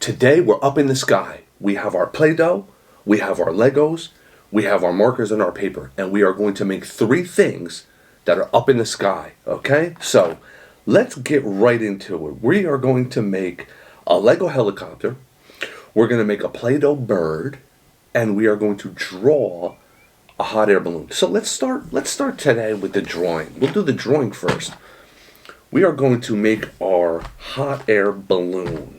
Today we're up in the sky. We have our Play-Doh, we have our Legos, we have our markers and our paper, and we are going to make three things that are up in the sky, okay? So let's get right into it. We are going to make a Lego helicopter, we're going to make a Play-Doh bird, and we are going to draw a hot air balloon. So let's start today with the drawing. We'll do the drawing first. We are going to make our hot air balloon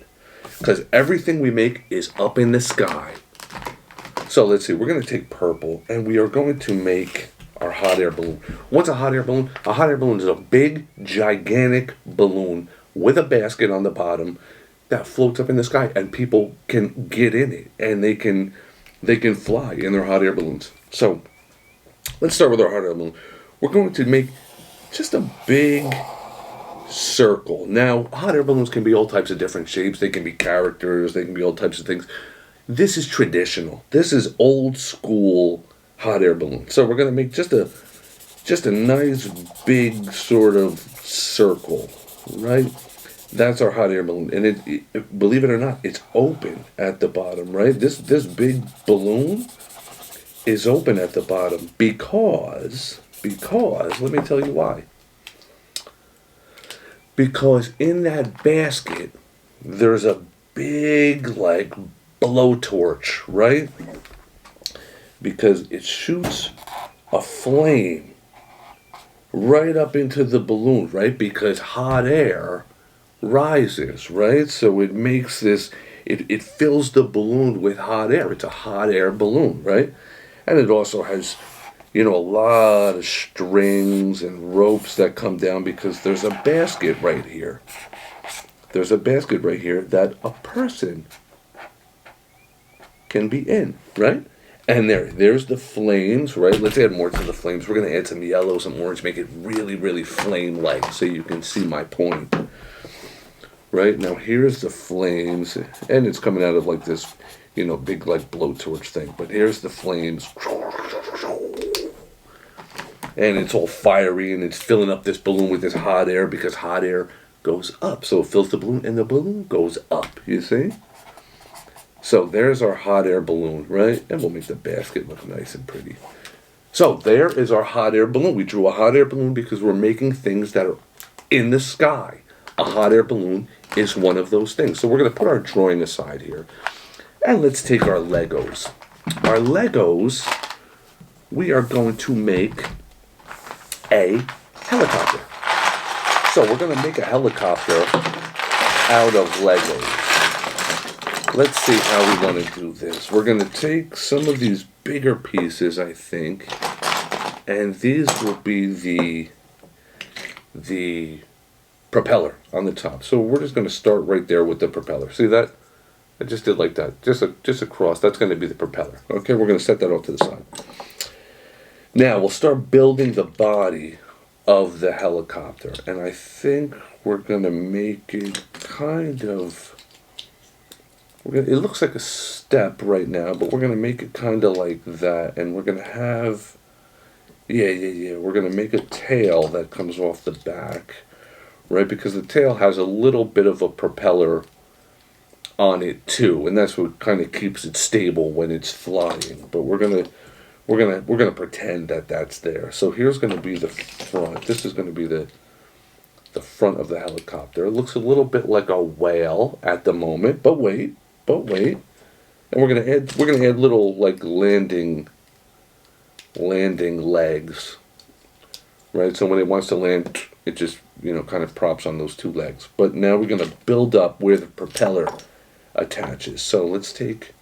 because everything we make is up in the sky. So let's see, we're going to take purple and we are going to make our hot air balloon. What's a hot air balloon? A hot air balloon is a big, gigantic balloon with a basket on the bottom that floats up in the sky, and people can get in it and they can fly in their hot air balloons. So let's start with our hot air balloon. We're going to make just a big circle. Now, hot air balloons can be all types of different shapes. They can be characters. They can be all types of things. This is traditional. This is old school hot air balloon. So we're going to make just a nice big sort of circle, right? That's our hot air balloon, and it believe it or not, it's open at the bottom, right? This big balloon is open at the bottom because let me tell you why. Because in that basket there's a big like blowtorch, right? Because it shoots a flame right up into the balloon, right? Because hot air rises, right? So it makes this, it fills the balloon with hot air. It's a hot air balloon, right? And it also has, a lot of strings and ropes that come down because there's a basket right here. There's a basket right here that a person can be in, right? And there's the flames, right? Let's add more to the flames. We're going to add some yellow, some orange, make it really, really flame-like so you can see my point. Right, now here's the flames, and it's coming out of like this, big like blowtorch thing. But here's the flames, and it's all fiery, and it's filling up this balloon with this hot air because hot air goes up. So it fills the balloon, and the balloon goes up, you see? So there's our hot air balloon, right? And we'll make the basket look nice and pretty. So there is our hot air balloon. We drew a hot air balloon because we're making things that are in the sky. A hot air balloon is one of those things. So we're going to put our drawing aside here. And let's take our Legos. Our Legos, we are going to make a helicopter. So we're going to make a helicopter out of Legos. Let's see how we want to do this. We're going to take some of these bigger pieces, I think, and these will be the propeller on the top. So we're just going to start right there with the propeller. See that? I just did like that. Just across. That's going to be the propeller. Okay, we're going to set that off to the side. Now we'll start building the body of the helicopter. And I think we're going to make it kind of... it looks like a step right now, but we're going to make it kind of like that. And we're going to have... Yeah. We're going to make a tail that comes off the back. Right, because the tail has a little bit of a propeller on it too, and that's what kind of keeps it stable when it's flying. But we're gonna pretend that that's there. So here's gonna be the front. This is gonna be the front of the helicopter. It looks a little bit like a whale at the moment, but wait, and we're gonna add little like landing legs. Right, so when it wants to land, it just, kind of props on those two legs. But now we're going to build up where the propeller attaches. So let's take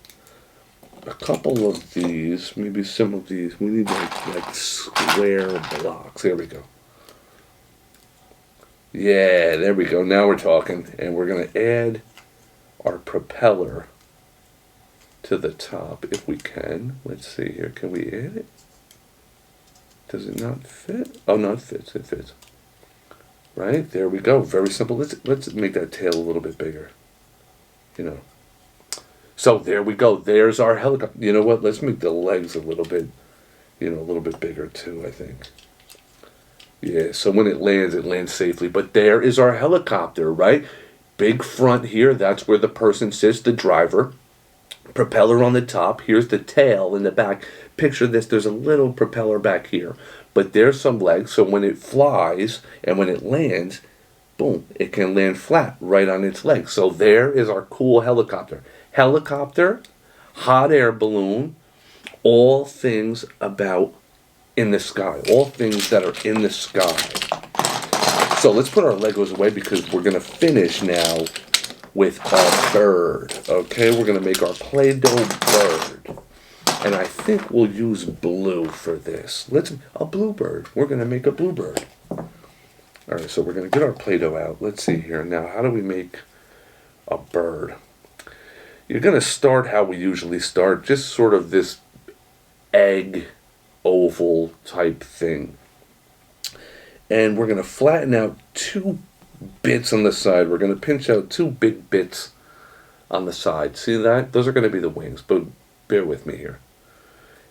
a couple of these, maybe some of these. We need like square blocks. There we go. Yeah, there we go. Now we're talking. And we're going to add our propeller to the top if we can. Let's see here. Can we add it? Does it not fit? Oh, no, it fits. It fits. Right? There we go. Very simple. Let's make that tail a little bit bigger. So there we go. There's our helicopter. You know what? Let's make the legs a little bit bigger too, I think. Yeah, so when it lands safely. But there is our helicopter, right? big front here, that's where the person sits, the driver. Propeller on the top, here's the tail in the back. Picture this, there's a little propeller back here, but there's some legs, so when it flies and when it lands, boom, it can land flat right on its legs. So there is our cool helicopter. Helicopter, hot air balloon, all things about in the sky, all things that are in the sky. So let's put our Legos away because we're going to finish now with a bird. Okay, we're going to make our Play-Doh bird. And I think we'll use blue for this. A bluebird. We're going to make a bluebird. Alright, so we're going to get our Play-Doh out. Let's see here. Now, how do we make a bird? You're going to start how we usually start, just sort of this egg oval type thing. And we're going to flatten out 2 bits on the side. We're going to pinch out 2 big bits on the side. See that? Those are going to be the wings, but bear with me here.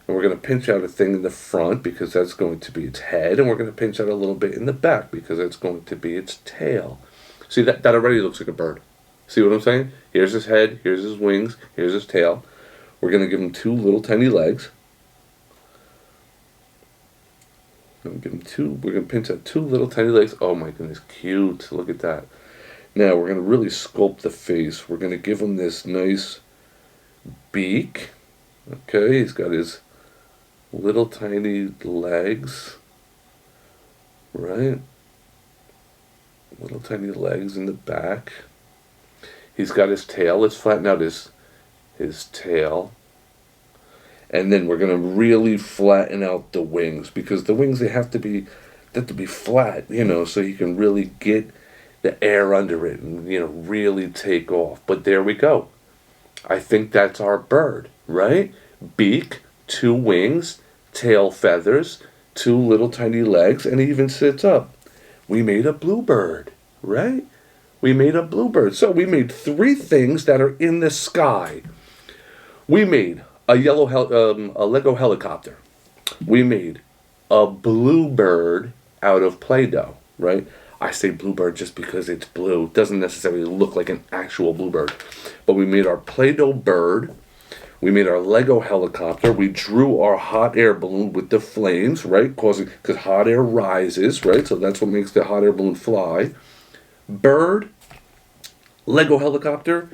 And we're going to pinch out a thing in the front because that's going to be its head, and we're going to pinch out a little bit in the back because that's going to be its tail. See, that already looks like a bird. See what I'm saying? Here's his head, here's his wings, here's his tail. We're going to give him 2 little tiny legs. We're going to pinch out 2 little tiny legs. Oh my goodness, cute. Look at that. Now we're going to really sculpt the face. We're going to give him this nice beak. Okay, he's got his little tiny legs. Right? Little tiny legs in the back. He's got his tail. Let's flatten out his tail. And then we're going to really flatten out the wings, because the wings, they have to be flat, you know, so you can really get the air under it and, you know, really take off. But there we go. I think that's our bird, right? Beak, 2 wings, tail feathers, 2 little tiny legs, and he even sits up. We made a bluebird, right? We made a bluebird. So we made 3 things that are in the sky. We made a Lego helicopter. We made a bluebird out of Play-Doh, right? I say bluebird just because it's blue. It doesn't necessarily look like an actual bluebird. But we made our Play-Doh bird. We made our Lego helicopter. We drew our hot air balloon with the flames, right? Because hot air rises, right? So that's what makes the hot air balloon fly. Bird, Lego helicopter,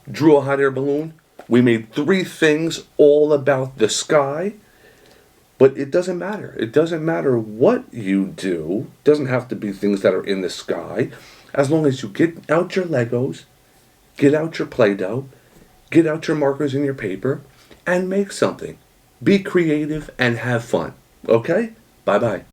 drew a hot air balloon. We made 3 things all about the sky, but it doesn't matter. It doesn't matter what you do. It doesn't have to be things that are in the sky. As long as you get out your Legos, get out your Play-Doh, get out your markers and your paper, and make something. Be creative and have fun. Okay? Bye-bye.